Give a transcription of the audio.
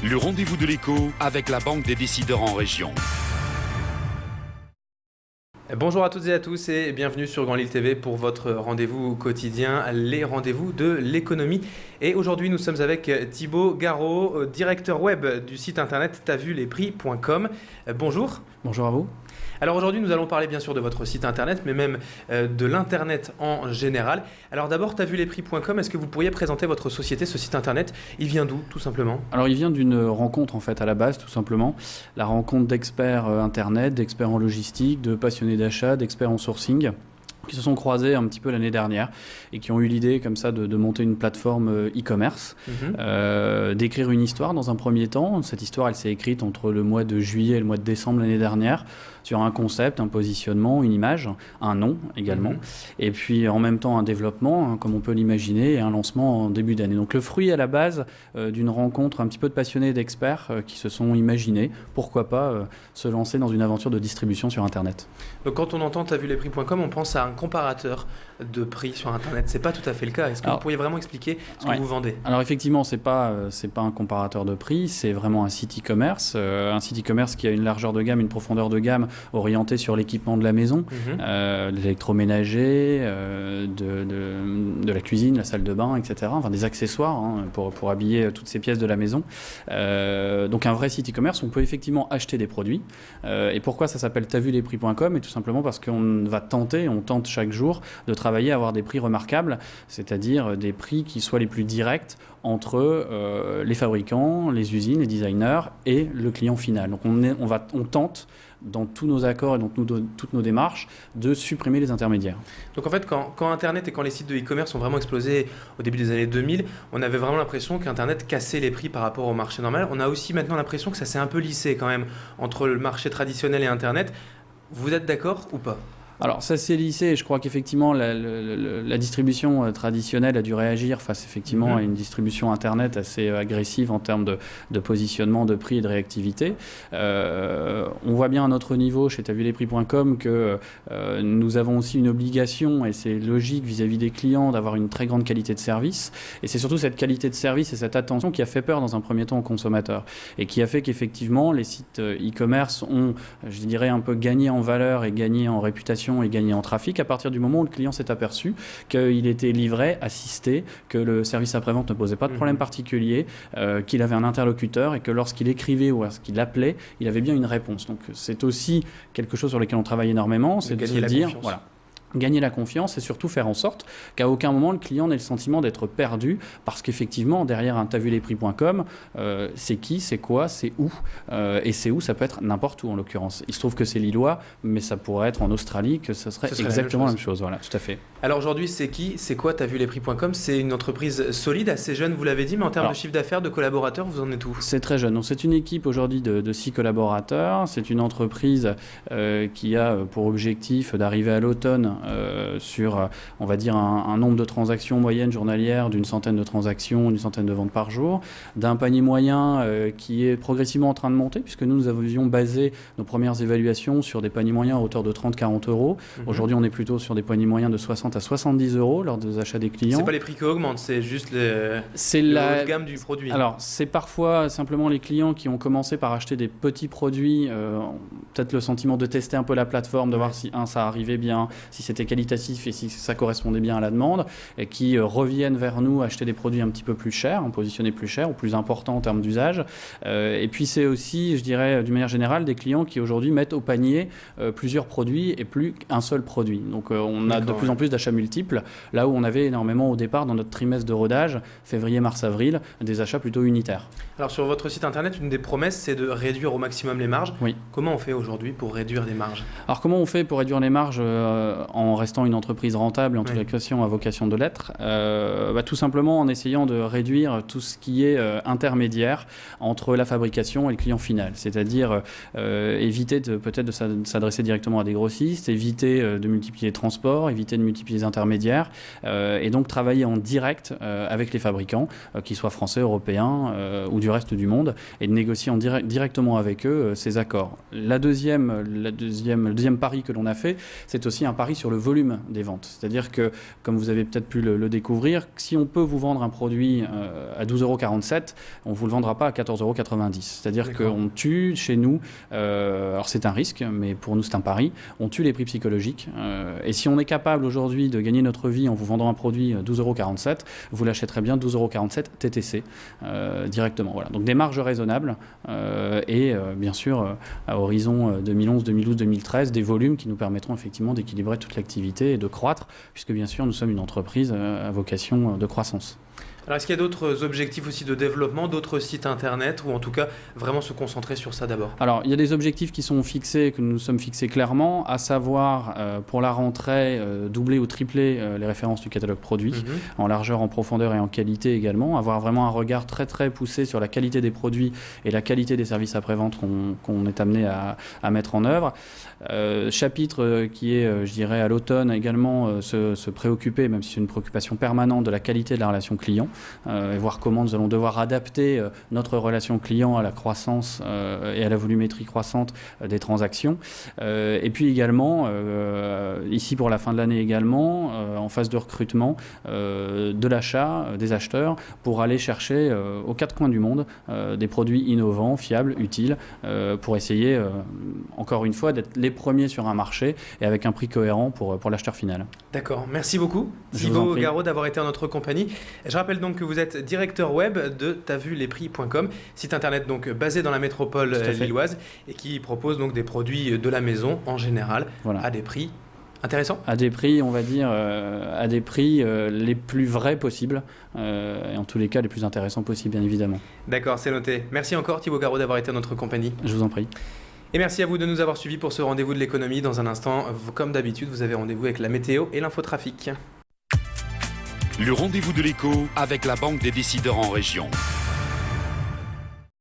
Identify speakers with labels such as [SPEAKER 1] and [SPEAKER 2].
[SPEAKER 1] Le rendez-vous de l'écho avec la Banque des décideurs en région.
[SPEAKER 2] Bonjour à toutes et à tous et bienvenue sur Grand Lille TV pour votre rendez-vous quotidien, les rendez-vous de l'économie. Et aujourd'hui, nous sommes avec Thibaut Garot, directeur web du site internet tavuleprix.com. Bonjour.
[SPEAKER 3] Bonjour à vous.
[SPEAKER 2] Alors aujourd'hui, nous allons parler bien sûr de votre site internet, mais même de l'internet en général. Alors d'abord, tavuleprix.com, est-ce que vous pourriez présenter votre société, ce site internet? Il vient d'où, tout simplement?
[SPEAKER 3] Alors il vient d'une rencontre en fait à la base, tout simplement. La rencontre d'experts internet, d'experts en logistique, de passionnés d'achat, d'experts en sourcing, qui se sont croisés un petit peu l'année dernière et qui ont eu l'idée comme ça de monter une plateforme e-commerce, d'écrire une histoire dans un premier temps. Cette histoire, elle s'est écrite entre le mois de juillet et le mois de décembre l'année dernière, sur un concept, un positionnement, une image, un nom également, et puis en même temps un développement, comme on peut l'imaginer, et un lancement en début d'année. Donc le fruit à la base d'une rencontre un petit peu de passionnés d'experts qui se sont imaginés, pourquoi pas se lancer dans une aventure de distribution sur Internet.
[SPEAKER 2] Donc quand on entend tavuleprix.com, on pense à un comparateur de prix sur Internet. C'est pas tout à fait le cas. Est-ce que vous pourriez vraiment expliquer ce que vous vendez?
[SPEAKER 3] Alors effectivement, c'est pas un comparateur de prix, c'est vraiment un site e-commerce, qui a une largeur de gamme, une profondeur de gamme orienté sur l'équipement de la maison, de l'électroménager, de la cuisine, la salle de bain, etc. Enfin, des accessoires pour habiller toutes ces pièces de la maison. Donc un vrai site e-commerce, on peut effectivement acheter des produits. Et pourquoi ça s'appelle tavuleprix.com? Et tout simplement parce qu'on tente chaque jour de travailler à avoir des prix remarquables, c'est-à-dire des prix qui soient les plus directs entre les fabricants, les usines, les designers et le client final. Donc on tente dans tous nos accords et dans toutes nos démarches de supprimer les intermédiaires.
[SPEAKER 2] Donc en fait, quand Internet et quand les sites de e-commerce ont vraiment explosé au début des années 2000, on avait vraiment l'impression qu'Internet cassait les prix par rapport au marché normal. On a aussi maintenant l'impression que ça s'est un peu lissé quand même entre le marché traditionnel et Internet. Vous êtes d'accord ou pas ?
[SPEAKER 3] Alors ça s'est lissé et je crois qu'effectivement la distribution traditionnelle a dû réagir face effectivement à une distribution Internet assez agressive en termes de positionnement, de prix et de réactivité. On voit bien à notre niveau chez tavuleprix.com que nous avons aussi une obligation, et c'est logique vis-à-vis des clients, d'avoir une très grande qualité de service. Et c'est surtout cette qualité de service et cette attention qui a fait peur dans un premier temps aux consommateurs et qui a fait qu'effectivement les sites e-commerce ont, je dirais, un peu gagné en valeur et gagné en réputation et gagner en trafic à partir du moment où le client s'est aperçu qu'il était livré, assisté, que le service après-vente ne posait pas de problème particulier, qu'il avait un interlocuteur et que lorsqu'il écrivait ou lorsqu'il appelait, il avait bien une réponse. Donc c'est aussi quelque chose sur lequel on travaille énormément, c'est de se dire, voilà, gagner la confiance et surtout faire en sorte qu'à aucun moment le client n'ait le sentiment d'être perdu, parce qu'effectivement derrière un tavuleprix.com, c'est qui, c'est quoi, c'est où, et c'est où, ça peut être n'importe où en l'occurrence. Il se trouve que c'est lillois, mais ça pourrait être en Australie, que ce serait exactement la même chose. Voilà, tout à fait.
[SPEAKER 2] Alors aujourd'hui, c'est qui, c'est quoi tavuleprix.com? C'est une entreprise solide, assez jeune, vous l'avez dit, mais en termes de chiffre d'affaires, de collaborateurs, vous en êtes où?
[SPEAKER 3] C'est très jeune. Donc c'est une équipe aujourd'hui de 6 collaborateurs. C'est une entreprise qui a pour objectif d'arriver à l'automne sur, on va dire, un nombre de transactions moyennes journalières d'une centaine de transactions, d'une centaine de ventes par jour, d'un panier moyen qui est progressivement en train de monter, puisque nous avions basé nos premières évaluations sur des paniers moyens à hauteur de 30-40 euros. Aujourd'hui, on est plutôt sur des paniers moyens de 60 à 70 euros lors des achats des clients.
[SPEAKER 2] C'est pas les prix qui augmentent, c'est juste le haut de gamme du produit.
[SPEAKER 3] Alors, c'est parfois simplement les clients qui ont commencé par acheter des petits produits, peut-être le sentiment de tester un peu la plateforme, de voir si ça arrivait bien, si c'était qualitatif et si ça correspondait bien à la demande, et qui reviennent vers nous acheter des produits un petit peu plus chers, positionnés plus chers ou plus importants en termes d'usage. Et puis c'est aussi, je dirais, d'une manière générale, des clients qui aujourd'hui mettent au panier plusieurs produits et plus qu'un seul produit. Donc on a de plus en plus d'achats multiples, là où on avait énormément au départ dans notre trimestre de rodage, février, mars, avril, des achats plutôt unitaires.
[SPEAKER 2] Alors sur votre site internet, une des promesses, c'est de réduire au maximum les marges.
[SPEAKER 3] Oui.
[SPEAKER 2] Comment on fait aujourd'hui pour réduire les marges?
[SPEAKER 3] Alors comment on fait pour réduire les marges en restant une entreprise rentable, en toute question à vocation de l'être? Tout simplement en essayant de réduire tout ce qui est intermédiaire entre la fabrication et le client final. C'est-à-dire éviter peut-être de s'adresser directement à des grossistes, éviter de multiplier les transports, éviter de multiplier multiplier les intermédiaires et donc travailler en direct avec les fabricants, qu'ils soient français, européens ou du reste du monde, et de négocier directement avec eux ces accords. Le deuxième pari que l'on a fait, c'est aussi un pari sur le volume des ventes. C'est-à-dire que, comme vous avez peut-être pu le découvrir, si on peut vous vendre un produit à 12,47 €, on ne vous le vendra pas à 14,90 €. C'est-à-dire qu'on tue chez nous, alors c'est un risque, mais pour nous c'est un pari, on tue les prix psychologiques. Et si on est capable aujourd'hui de gagner notre vie en vous vendant un produit à 12,47 €, vous l'achèterez bien 12,47 € TTC directement. Voilà. Donc des marges raisonnables et bien sûr à horizon 2011, 2012, 2013, des volumes qui nous permettront effectivement d'équilibrer toute l'activité et de croître, puisque bien sûr nous sommes une entreprise à vocation de croissance.
[SPEAKER 2] Alors, est-ce qu'il y a d'autres objectifs aussi de développement, d'autres sites internet, ou en tout cas vraiment se concentrer sur ça d'abord?
[SPEAKER 3] Alors, il y a des objectifs qui sont fixés, que nous nous sommes fixés clairement, à savoir pour la rentrée, doubler ou tripler les références du catalogue produit, en largeur, en profondeur et en qualité également, avoir vraiment un regard très très poussé sur la qualité des produits et la qualité des services après-vente qu'on est amené à mettre en œuvre. Chapitre qui est, je dirais, à l'automne également, se préoccuper, même si c'est une préoccupation permanente, de la qualité de la relation client. Et voir comment nous allons devoir adapter notre relation client à la croissance et à la volumétrie croissante des transactions. Et puis également, ici pour la fin de l'année également, en phase de recrutement de l'achat, des acheteurs, pour aller chercher aux quatre coins du monde des produits innovants, fiables, utiles, pour essayer, encore une fois, d'être les premiers sur un marché et avec un prix cohérent pour l'acheteur final.
[SPEAKER 2] D'accord, merci beaucoup Thibaut Garot d'avoir été en notre compagnie. Je rappelle donc que vous êtes directeur web de tavuleprix.com, site internet donc basé dans la métropole lilloise et qui propose donc des produits de la maison en général à des prix intéressants.
[SPEAKER 3] À des prix, on va dire, à des prix les plus vrais possibles et en tous les cas les plus intéressants possibles, bien évidemment.
[SPEAKER 2] D'accord, c'est noté. Merci encore Thibaut Garot d'avoir été en notre compagnie.
[SPEAKER 3] Je vous en prie.
[SPEAKER 2] Et merci à vous de nous avoir suivis pour ce rendez-vous de l'économie. Dans un instant, comme d'habitude, vous avez rendez-vous avec la météo et l'infotrafic.
[SPEAKER 1] Le rendez-vous de l'écho avec la Banque des décideurs en région.